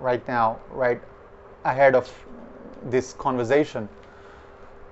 right now, right ahead of this conversation।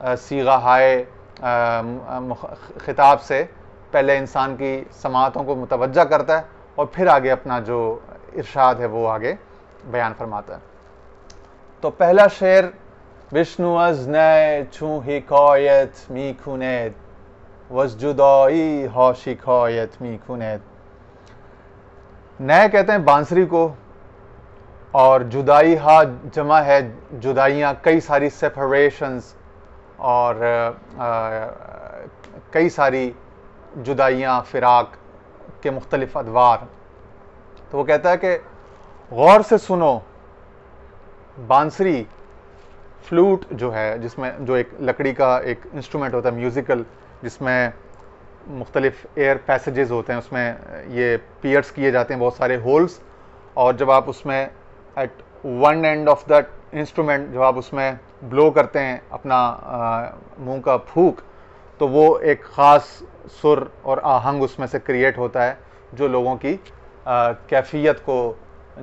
صیغہ ہائے خطاب سے پہلے انسان کی سماعتوں کو متوجہ کرتا ہے اور پھر آگے اپنا جو ارشاد ہے وہ آگے بیان فرماتا ہے. تو پہلا شعر وشنو از نئے چون حکایت میکند وز جدائی ها شکایت میکند. نئے کہتے ہیں بانسری کو، اور جدائی ہا جمع ہے جدائیاں، کئی ساری سیپریشنز اور کئی ساری جدائیاں، فراق کے مختلف ادوار. تو وہ کہتا ہے کہ غور سے سنو. بانسری فلوٹ جو ہے، جس میں جو ایک لکڑی کا ایک انسٹرومنٹ ہوتا ہے میوزیکل، جس میں مختلف ایئر پیسیجز ہوتے ہیں، اس میں یہ پیئرس کیے جاتے ہیں بہت سارے ہولز، اور جب آپ اس میں at one end of that instrument جب آپ اس میں بلو کرتے ہیں اپنا منہ کا پھونک، تو وہ ایک خاص سر اور آہنگ اس میں سے کریٹ ہوتا ہے جو لوگوں کی کیفیت کو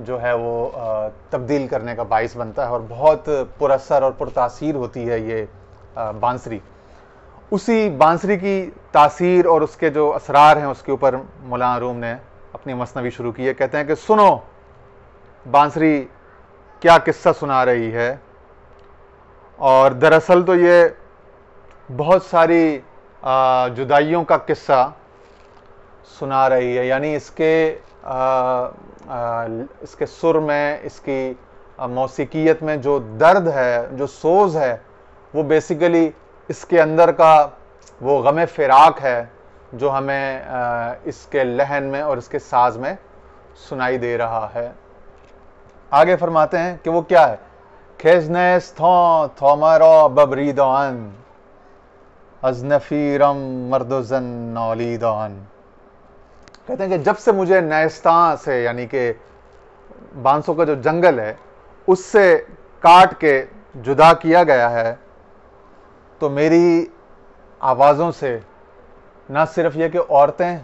جو ہے وہ تبدیل کرنے کا باعث بنتا ہے، اور بہت پر اثر اور پرتاثیر ہوتی ہے یہ بانسری. اسی بانسری کی تاثیر اور اس کے جو اسرار ہیں اس کے اوپر مولانا روم نے اپنی مثنوی شروع کی ہے. کہتے ہیں کہ سنو بانسری کیا قصہ سنا رہی ہے. اور دراصل تو یہ بہت ساری جدائیوں کا قصہ سنا رہی ہے، یعنی اس کے سر میں، اس کی موسیقیت میں جو درد ہے، جو سوز ہے، وہ بیسیکلی اس کے اندر کا وہ غم فراق ہے جو ہمیں اس کے لحن میں اور اس کے ساز میں سنائی دے رہا ہے. آگے فرماتے ہیں کہ وہ کیا ہے. کھیزنیس تھا مرا ببریدان از نفیرم مرد و زن نالیدان. کہتے ہیں کہ جب سے مجھے نیستان سے، یعنی کہ بانسوں کا جو جنگل ہے، اس سے کاٹ کے جدا کیا گیا ہے، تو میری آوازوں سے نہ صرف یہ کہ عورتیں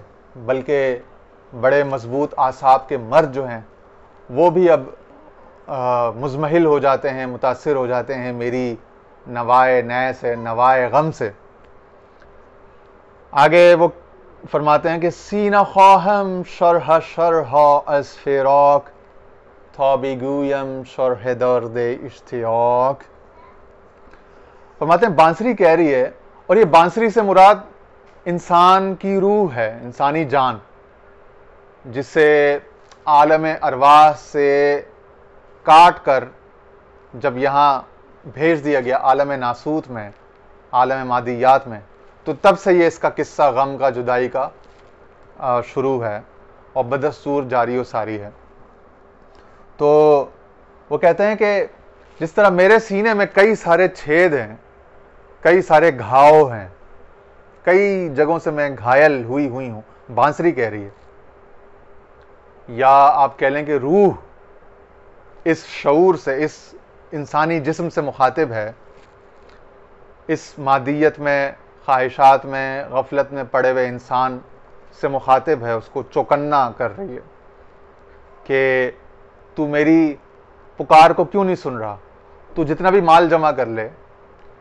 بلکہ بڑے مضبوط اعصاب کے مرد جو ہیں وہ بھی اب مزمحل ہو جاتے ہیں، متاثر ہو جاتے ہیں میری نوائے نئے سے، نوائے غم سے. آگے وہ فرماتے ہیں کہ سینہ خواہم شرح شرح از فراق تا بگویم شرح درد اشتیاق. فرماتے ہیں بانسری کہہ رہی ہے، اور یہ بانسری سے مراد انسان کی روح ہے، انسانی جان، جسے عالم ارواح سے کاٹ کر جب یہاں بھیج دیا گیا عالم ناسوت میں، عالم مادیات میں، تو تب سے یہ اس کا قصہ غم کا، جدائی کا شروع ہے اور بدستور جاری و ساری ہے. تو وہ کہتے ہیں کہ جس طرح میرے سینے میں کئی سارے چھید ہیں، کئی سارے گھاؤ ہیں، کئی جگہوں سے میں گھائل ہوئی ہوں، بانسری کہہ رہی ہے، یا آپ کہہ لیں کہ روح اس شعور سے، اس انسانی جسم سے مخاطب ہے، اس مادیت میں، خواہشات میں، غفلت میں پڑے ہوئے انسان سے مخاطب ہے، اس کو چوکنا کر رہی ہے کہ تو میری پکار کو کیوں نہیں سن رہا. تو جتنا بھی مال جمع کر لے،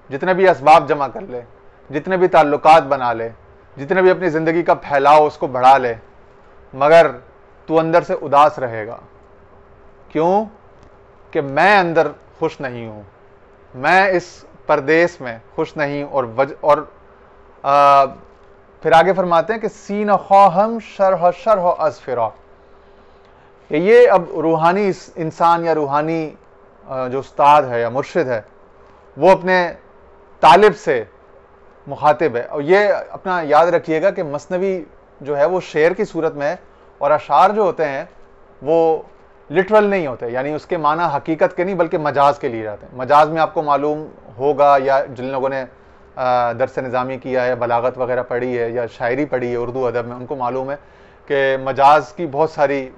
جتنے بھی اسباب جمع کر لے، جتنے بھی تعلقات بنا لے، جتنے بھی اپنی زندگی کا پھیلاؤ اس کو بڑھا لے، مگر تو اندر سے اداس رہے گا. کیوں؟ کہ میں اندر خوش نہیں ہوں، میں اس پردیس میں خوش نہیں ہوں. اور پھر آگے فرماتے ہیں کہ سینہ خواہم شرح شرح از فراق. یہ اب روحانی انسان یا روحانی جو استاد ہے یا مرشد ہے، وہ اپنے طالب سے مخاطب ہے. اور یہ اپنا یاد رکھیے گا کہ مثنوی جو ہے وہ شعر کی صورت میں ہے، اور اشعار جو ہوتے ہیں وہ لٹرل نہیں ہوتے، یعنی اس کے معنی حقیقت کے نہیں بلکہ مجاز کے لیے جاتے ہیں. مجاز میں آپ کو معلوم ہوگا، یا جن لوگوں نے درس نظامی کیا ہے، بلاغت وغیرہ پڑھی ہے یا شاعری پڑھی ہے اردو ادب میں، ان کو معلوم ہے کہ مجاز کی بہت ساری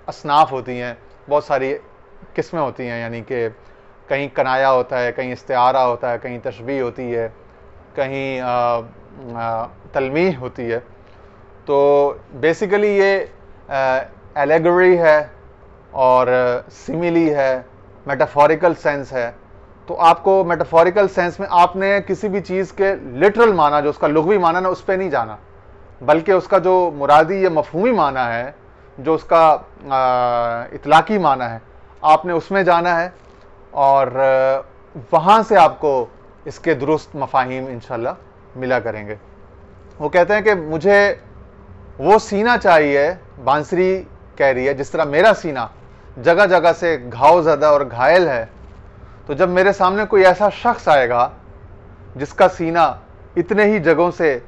اصناف ہوتی ہیں، بہت ساری قسمیں ہوتی ہیں. یعنی کہ کہیں کنایا ہوتا ہے، کہیں استعارہ ہوتا ہے، کہیں تشبیہ ہوتی ہے، کہیں تلمیح ہوتی ہے. تو بیسیکلی یہ ایلیگری ہے اور سیمیلی ہے، میٹافوریکل سینس ہے. تو آپ کو میٹافوریکل سینس میں آپ نے کسی بھی چیز کے لٹرل معنی جو اس کا لغوی معنی نا اس پہ نہیں جانا، بلکہ اس کا جو مرادی یا مفہومی معنی ہے، جو اس کا اطلاقی معنی ہے، آپ نے اس میں جانا ہے، اور وہاں سے آپ کو اس کے درست مفاہیم انشاءاللہ ملا کریں گے۔ وہ کہتے ہیں کہ مجھے وہ سینہ چاہیے، بانسری کہہ رہی ہے، جس طرح میرا سینہ جگہ جگہ سے گھاؤ زدہ اور گھائل ہے، تو جب میرے سامنے کوئی ایسا شخص آئے گا جس کا سینہ اتنے ہی جگہوں سے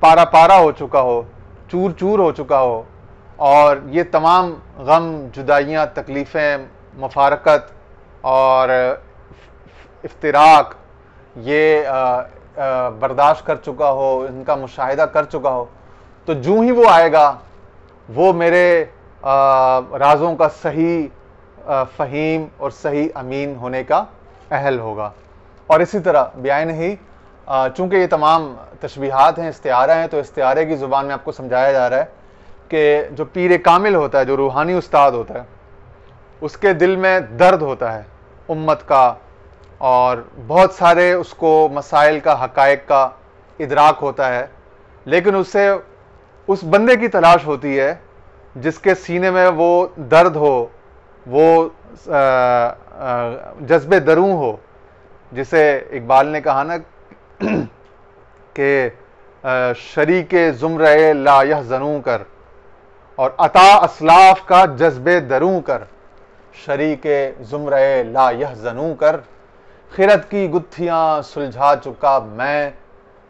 پارا پارا ہو چکا ہو، چور چور ہو چکا ہو، اور یہ تمام غم، جدائیاں، تکلیفیں، مفارقت اور افتراق یہ برداشت کر چکا ہو، ان کا مشاہدہ کر چکا ہو، تو جو ہی وہ آئے گا وہ میرے رازوں کا صحیح فہیم اور صحیح امین ہونے کا اہل ہوگا۔ اور اسی طرح بیان ہی چونکہ یہ تمام تشبیہات ہیں، استعارہ ہیں، تو استعارے کی زبان میں آپ کو سمجھایا جا رہا ہے کہ جو پیر کامل ہوتا ہے، جو روحانی استاد ہوتا ہے، اس کے دل میں درد ہوتا ہے امت کا، اور بہت سارے اس کو مسائل کا، حقائق کا ادراک ہوتا ہے، لیکن اسے اس بندے کی تلاش ہوتی ہے جس کے سینے میں وہ درد ہو، وہ جذب دروں ہو، جسے اقبال نے کہا نا کہ شریک زمرہ لا یحزنوں کر، اور عطا اسلاف کا جذب دروں کر، شریک زمرہ لا یحزنوں کر، خرد کی گتھیاں سلجھا چکا میں،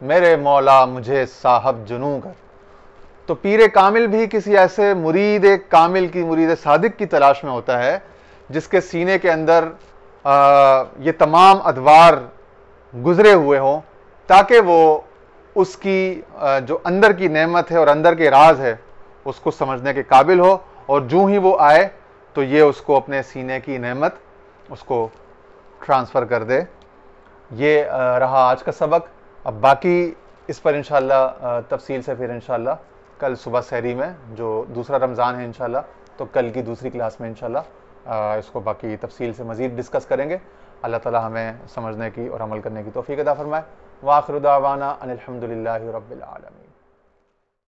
میرے مولا مجھے صاحب جنوں کر۔ تو پیر کامل بھی کسی ایسے مرید کامل کی، مرید صادق کی تلاش میں ہوتا ہے جس کے سینے کے اندر یہ تمام ادوار گزرے ہوئے ہوں، تاکہ وہ اس کی جو اندر کی نعمت ہے اور اندر کے راز ہے اس کو سمجھنے کے قابل ہو، اور جو ہی وہ آئے تو یہ اس کو اپنے سینے کی نعمت اس کو ٹرانسفر کر دے۔ یہ رہا آج کا سبق۔ اب باقی اس پر انشاءاللہ تفصیل سے پھر انشاءاللہ کل صبح سحری میں، جو دوسرا رمضان ہے انشاءاللہ، تو کل کی دوسری کلاس میں انشاءاللہ اس کو باقی تفصیل سے مزید ڈسکس کریں گے۔ اللہ تعالی ہمیں سمجھنے کی اور عمل کرنے کی توفیق عطا فرمائے۔ وآخر دعوانا ان الحمد للہ رب العالمین۔